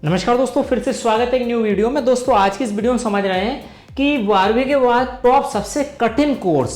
नमस्कार दोस्तों, फिर से स्वागत है एक न्यू वीडियो में। दोस्तों आज की इस वीडियो में समझ रहे हैं कि 12वीं के बाद टॉप सबसे कठिन कोर्स।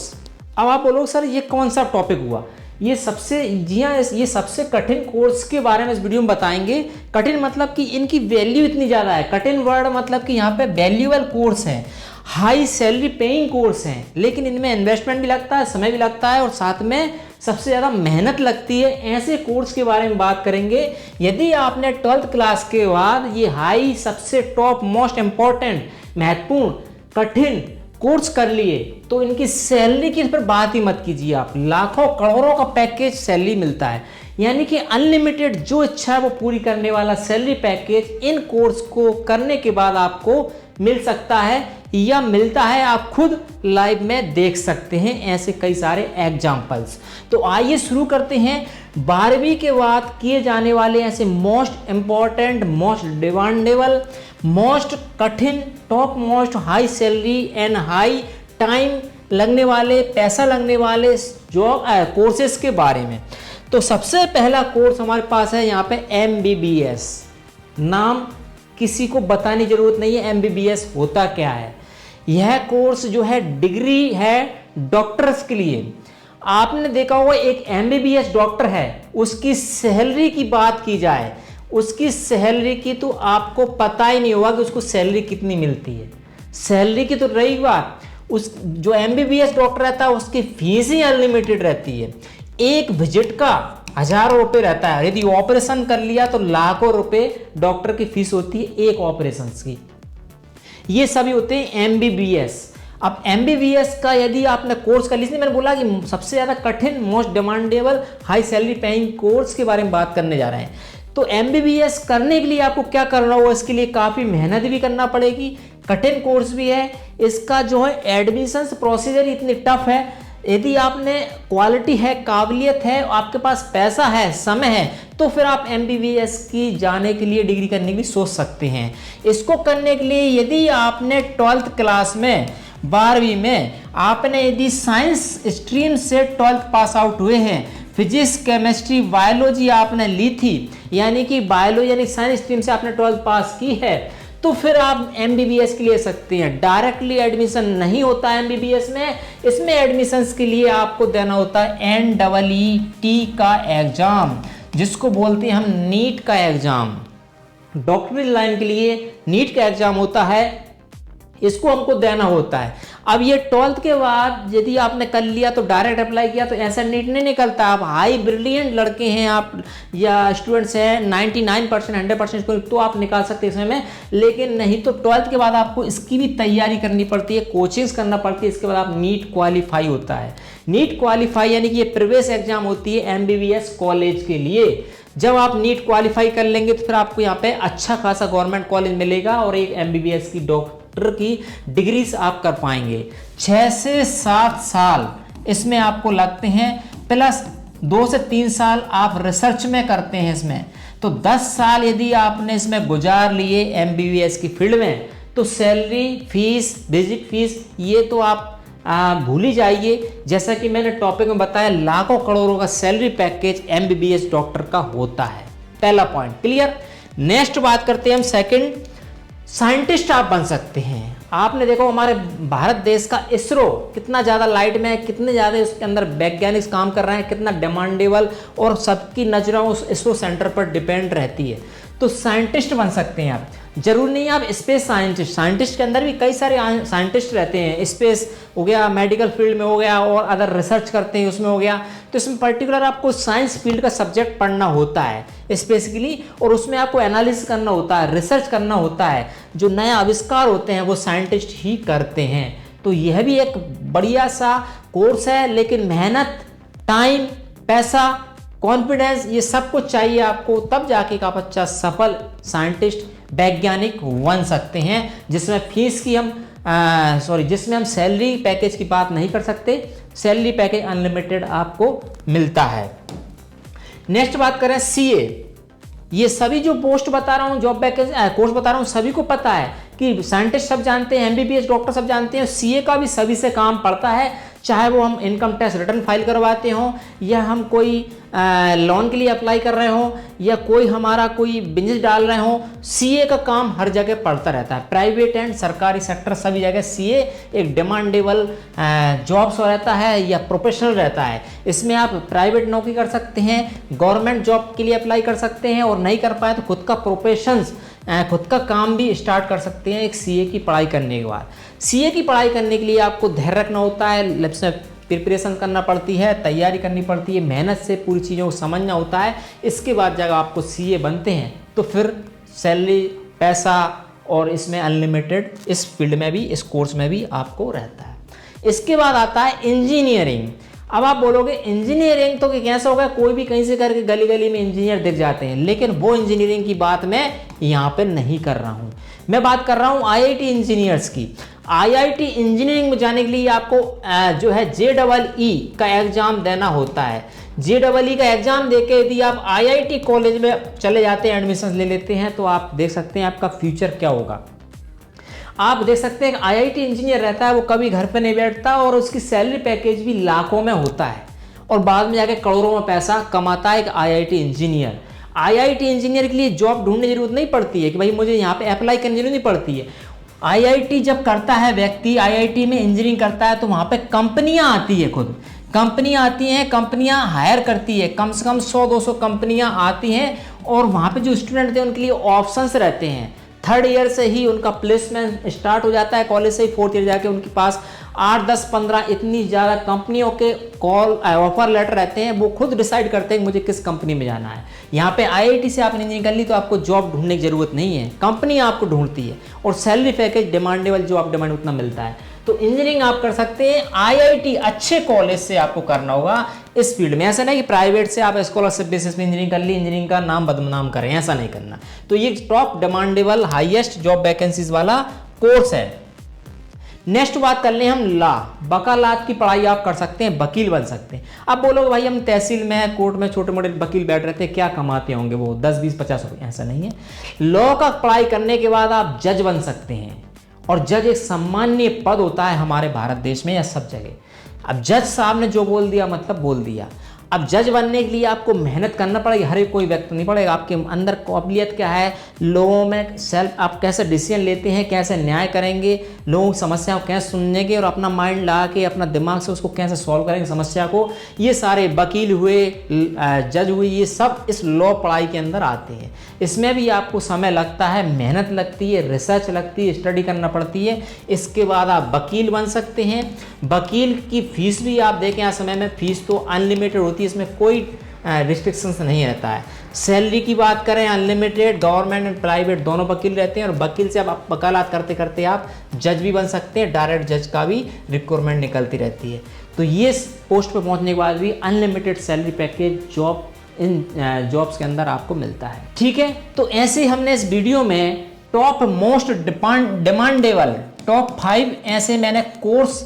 अब आप बोलोगे सर ये कौन सा टॉपिक हुआ, ये सबसे कठिन कोर्स के बारे में इस वीडियो में बताएंगे। कठिन मतलब कि इनकी वैल्यू इतनी ज़्यादा है। कठिन वर्ड मतलब कि यहाँ पे वैल्यूएबल कोर्स है, हाई सैलरी पेइंग कोर्स हैं, लेकिन इनमें इन्वेस्टमेंट भी लगता है, समय भी लगता है और साथ में सबसे ज़्यादा मेहनत लगती है। ऐसे कोर्स के बारे में बात करेंगे। यदि आपने 12th क्लास के बाद ये हाई सबसे टॉप मोस्ट इम्पॉर्टेंट महत्वपूर्ण कठिन कोर्स कर लिए तो इनकी सैलरी की इस पर बात ही मत कीजिए। आप लाखों करोड़ों का पैकेज सैलरी मिलता है, यानी कि अनलिमिटेड जो इच्छा है वो पूरी करने वाला सैलरी पैकेज इन कोर्स को करने के बाद आपको मिल सकता है या मिलता है। आप खुद लाइव में देख सकते हैं ऐसे कई सारे एग्जाम्पल्स। तो आइए शुरू करते हैं 12वीं के बाद किए जाने वाले ऐसे most important, most demandable, most कठिन, top most high salary and high time लगने वाले, पैसा लगने वाले जॉब कोर्सेज के बारे में। तो सबसे पहला कोर्स हमारे पास है यहाँ पे MBBS। नाम किसी को बताने की जरूरत नहीं है। MBBS होता क्या है? यह कोर्स जो है डिग्री है डॉक्टर्स के लिए। आपने देखा होगा एक MBBS डॉक्टर है, उसकी सैलरी की बात की जाए, उसकी सैलरी की तो आपको पता ही नहीं होगा कि उसको सैलरी कितनी मिलती है। सैलरी की तो रही बात, उस जो MBBS डॉक्टर रहता है उसकी फीस ही अनलिमिटेड रहती है। एक विजिट का हजारों रुपए रहता है। यदि ऑपरेशन कर लिया तो लाखों रुपए डॉक्टर की फीस होती है एक ऑपरेशन की। ये सभी होते हैं MBBS। अब MBBS का यदि आपने कोर्स कर लिया, मैंने बोला कि सबसे ज्यादा कठिन, most demandable, high salary paying course के बारे में बात करने जा रहे हैं। तो MBBS करने के लिए आपको क्या करना होगा, इसके लिए काफी मेहनत भी करना पड़ेगी, कठिन कोर्स भी है। इसका जो है एडमिशन प्रोसीजर इतनी टफ है। यदि आपने क्वालिटी है, काबिलियत है, आपके पास पैसा है, समय है, तो फिर आप MBBS की जाने के लिए, डिग्री करने की सोच सकते हैं। इसको करने के लिए यदि आपने 12th क्लास में, 12वीं में आपने यदि साइंस स्ट्रीम से 12th पास आउट हुए हैं, फिजिक्स, केमिस्ट्री, बायोलॉजी आपने ली थी, यानी कि बायोलॉजी यानी साइंस स्ट्रीम से आपने 12th पास की है, तो फिर आप MBBS के लिए ले सकते हैं। डायरेक्टली एडमिशन नहीं होता है MBBS में। इसमें एडमिशंस के लिए आपको देना होता है NEET का एग्जाम, जिसको बोलते हैं हम नीट का एग्जाम। डॉक्टरी लाइन के लिए नीट का एग्जाम होता है, इसको हमको देना होता है। अब ये 12th के बाद यदि आपने कर लिया तो डायरेक्ट अप्लाई किया तो ऐसा नीट नहीं निकलता। आप हाई ब्रिलियंट लड़के हैं आप या स्टूडेंट्स हैं 99% 100% तो आप निकाल सकते हैं इसमें, लेकिन नहीं तो 12th के बाद आपको इसकी भी तैयारी करनी पड़ती है, कोचिंग्स करना पड़ती है। इसके बाद आप नीट क्वालिफाई होता है। नीट क्वालिफाई यानी कि ये प्रवेश एग्जाम होती है MBBS कॉलेज के लिए। जब आप नीट क्वालिफाई कर लेंगे तो फिर आपको यहाँ पे अच्छा खासा गवर्नमेंट कॉलेज मिलेगा और एक MBBS की डॉक्टर की डिग्रीज आप कर पाएंगे। 6 से 7 साल इसमें आपको लगते हैं, प्लस 2 से 3 साल आप रिसर्च में करते हैं इसमें। तो 10 साल यदि आपने इसमें गुजार लिए MBBS की फील्ड में, तो सैलरी, फीस, बेसिक फीस ये तो आप भूल ही जाइए। जैसा कि मैंने टॉपिक में बताया, लाखों करोड़ों का सैलरी पैकेज MBBS डॉक्टर का होता है। पहला पॉइंट क्लियर। नेक्स्ट बात करते हैं हम सेकंड, साइंटिस्ट आप बन सकते हैं। आपने देखो हमारे भारत देश का इसरो कितना ज़्यादा लाइट में है, कितने ज़्यादा उसके अंदर वैज्ञानिक काम कर रहे हैं, कितना डिमांडेबल, और सबकी नज़रें उस इसरो सेंटर पर डिपेंड रहती है। तो साइंटिस्ट बन सकते हैं आप। जरूर नहीं आप स्पेस साइंटिस्ट, साइंटिस्ट के अंदर भी कई सारे साइंटिस्ट रहते हैं। स्पेस हो गया, मेडिकल फील्ड में हो गया, और अदर रिसर्च करते हैं उसमें हो गया। तो इसमें पर्टिकुलर आपको साइंस फील्ड का सब्जेक्ट पढ़ना होता है स्पेसिफिकली, और उसमें आपको एनालिसिस करना होता है, रिसर्च करना होता है। जो नए आविष्कार होते हैं वो साइंटिस्ट ही करते हैं। तो यह भी एक बढ़िया सा कोर्स है, लेकिन मेहनत, टाइम, पैसा, कॉन्फिडेंस ये सब कुछ चाहिए आपको, तब जाके आप अच्छा सफल साइंटिस्ट, वैज्ञानिक बन सकते हैं। जिसमें फीस की जिसमें हम सैलरी पैकेज की बात नहीं कर सकते। सैलरी पैकेज अनलिमिटेड आपको मिलता है। नेक्स्ट बात करें CA। ये सभी जो पोस्ट बता रहा हूँ, जॉब पैकेज कोर्स बता रहा हूँ, सभी को पता है कि साइंटिस्ट सब जानते हैं, MBBS डॉक्टर सब जानते हैं, CA का भी सभी से काम पड़ता है। चाहे वो हम इनकम टैक्स रिटर्न फाइल करवाते हों या हम कोई लोन के लिए अप्लाई कर रहे हो या कोई हमारा कोई बिजनेस डाल रहे हो, सीए का काम हर जगह पड़ता रहता है। प्राइवेट एंड सरकारी सेक्टर सभी जगह सीए एक डिमांडेबल जॉब्स रहता है या प्रोफेशनल रहता है। इसमें आप प्राइवेट नौकरी कर सकते हैं, गवर्नमेंट जॉब के लिए अप्लाई कर सकते हैं, और नहीं कर पाए तो खुद का प्रोफेशंस खुद का काम भी स्टार्ट कर सकते हैं एक सीए की पढ़ाई करने के बाद। सीए की पढ़ाई करने के लिए आपको धैर्य रखना होता है, प्रिपरेशन करना पड़ती है, तैयारी करनी पड़ती है, मेहनत से पूरी चीज़ों को समझना होता है। इसके बाद जब आपको सीए बनते हैं तो फिर सैलरी, पैसा और इसमें अनलिमिटेड इस फील्ड में भी, इस कोर्स में भी आपको रहता है। इसके बाद आता है इंजीनियरिंग। अब आप बोलोगे इंजीनियरिंग तो कैसा होगा, कोई भी कहीं से करके गली गली में इंजीनियर दिख जाते हैं, लेकिन वो इंजीनियरिंग की बात मैं यहाँ पे नहीं कर रहा हूँ। मैं बात कर रहा हूँ आईआईटी इंजीनियर्स की। आईआईटी इंजीनियरिंग में जाने के लिए आपको जो है JEE का एग्जाम देना होता है। JEE का एग्जाम देके यदि आप आईआईटी कॉलेज में चले जाते हैं, एडमिशन ले लेते हैं, तो आप देख सकते हैं आपका फ्यूचर क्या होगा। आप देख सकते हैं कि आईआईटी इंजीनियर रहता है, वो कभी घर पे नहीं बैठता और उसकी सैलरी पैकेज भी लाखों में होता है और बाद में जाके करोड़ों में पैसा कमाता है एक आईआईटी इंजीनियर। आईआईटी इंजीनियर के लिए जॉब ढूंढने की जरूरत नहीं पड़ती है कि भाई मुझे यहाँ पे अप्लाई करने की जरूरत नहीं पड़ती है। आईआईटी जब करता है व्यक्ति, आईआईटी में इंजीनियरिंग करता है, तो वहाँ पे कंपनियाँ आती है, खुद कंपनियाँ आती हैं, कंपनियाँ हायर करती है, कम से कम 100-200 कंपनियाँ आती हैं और वहाँ पे जो स्टूडेंट थे उनके लिए ऑप्शंस रहते हैं। 3rd ईयर से ही उनका प्लेसमेंट स्टार्ट हो जाता है, कॉलेज से ही 4th ईयर जाके उनके पास 8, 10, 15 इतनी ज़्यादा कंपनियों के कॉल ऑफर लेटर रहते हैं। वो खुद डिसाइड करते हैं कि मुझे किस कंपनी में जाना है। यहाँ पे आईआईटी से आपने इंजीनियरिंग कर ली तो आपको जॉब ढूंढने की ज़रूरत नहीं है, कंपनी आपको ढूंढती है और सैलरी पैकेज डिमांडेबल जो आप डिमांड उतना मिलता है। तो इंजीनियरिंग आप कर सकते हैं आईआईटी अच्छे कॉलेज से आपको करना होगा इस फील्ड में। ऐसा नहीं कि प्राइवेट से आप स्कॉलरशिप बेसिस पे इंजीनियरिंग कर ली, इंजीनियरिंग का नाम बदनाम करें, ऐसा नहीं करना। तो ये top demandable highest job vacancies वाला कोर्स है। नेक्स्ट बात कर लें हम लॉ, वकालत की पढ़ाई आप कर सकते हैं, वकील बन सकते हैं। अब बोलोगे भाई हम तहसील में, कोर्ट में छोटे मोटे वकील बैठ रहते हैं, क्या कमाते होंगे वो 10, 20, 50 रुपये। ऐसा नहीं है। लॉ का पढ़ाई करने के बाद आप जज बन सकते हैं और जज एक सम्माननीय पद होता है हमारे भारत देश में या सब जगह। अब जज साहब ने जो बोल दिया मतलब बोल दिया। अब जज बनने के लिए आपको मेहनत करना पड़ेगा, हर एक कोई व्यक्ति नहीं पड़ेगा। आपके अंदर काबिलियत क्या है, लोगों में सेल्फ आप कैसे डिसीजन लेते हैं, कैसे न्याय करेंगे, लोगों की समस्या को कैसे सुनेंगे और अपना माइंड लगा के अपना दिमाग से उसको कैसे सॉल्व करेंगे समस्या को। ये सारे वकील हुए, जज हुए, ये सब इस लॉ पढ़ाई के अंदर आते हैं। इसमें भी आपको समय लगता है, मेहनत लगती है, रिसर्च लगती है, स्टडी करना पड़ती है। इसके बाद आप वकील बन सकते हैं। वकील की फीस भी आप देखें, आज समय में फीस तो अनलिमिटेड होती है, इसमें कोई रिस्ट्रिक्शंस नहीं रहता है। सैलरी की बात करें अनलिमिटेड, गवर्नमेंट एंड प्राइवेट दोनों वकील रहते हैं और वकील से आप वकालत करते करते आप जज भी बन सकते हैं। डायरेक्ट जज का भी रिक्वायरमेंट निकलती रहती है। तो ये पोस्ट पे पहुंचने के बाद भी unlimited salary package job in jobs के अंदर आपको मिलता है। ठीक है, तो ऐसे हमने इस वीडियो में टॉप मोस्ट डिमांडेबल टॉप 5 ऐसे मैंने कोर्स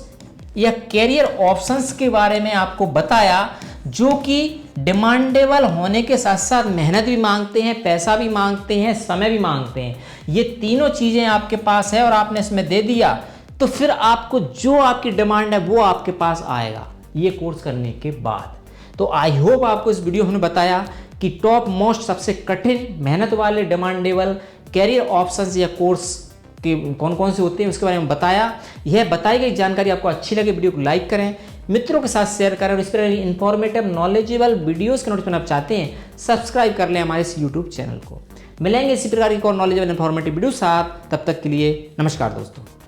या कैरियर ऑप्शंस के बारे में आपको बताया जो कि डिमांडेबल होने के साथ साथ मेहनत भी मांगते हैं, पैसा भी मांगते हैं, समय भी मांगते हैं। ये तीनों चीज़ें आपके पास है और आपने इसमें दे दिया तो फिर आपको जो आपकी डिमांड है वो आपके पास आएगा ये कोर्स करने के बाद। तो आई होप आपको इस वीडियो में बताया कि टॉप मोस्ट सबसे कठिन मेहनत वाले डिमांडेबल कैरियर ऑप्शंस या कोर्स कि कौन कौन से होते हैं उसके बारे में बताया। यह बताई गई जानकारी आपको अच्छी लगे वीडियो को लाइक करें, मित्रों के साथ शेयर करें और इस तरह की इंफॉर्मेटिव नॉलेजेबल वीडियोस के नोटिफिकेशन आप चाहते हैं सब्सक्राइब कर लें हमारे इस यूट्यूब चैनल को। मिलेंगे इसी प्रकार की और नॉलेजेबल इंफॉर्मेटिव वीडियो साथ, तब तक के लिए नमस्कार दोस्तों।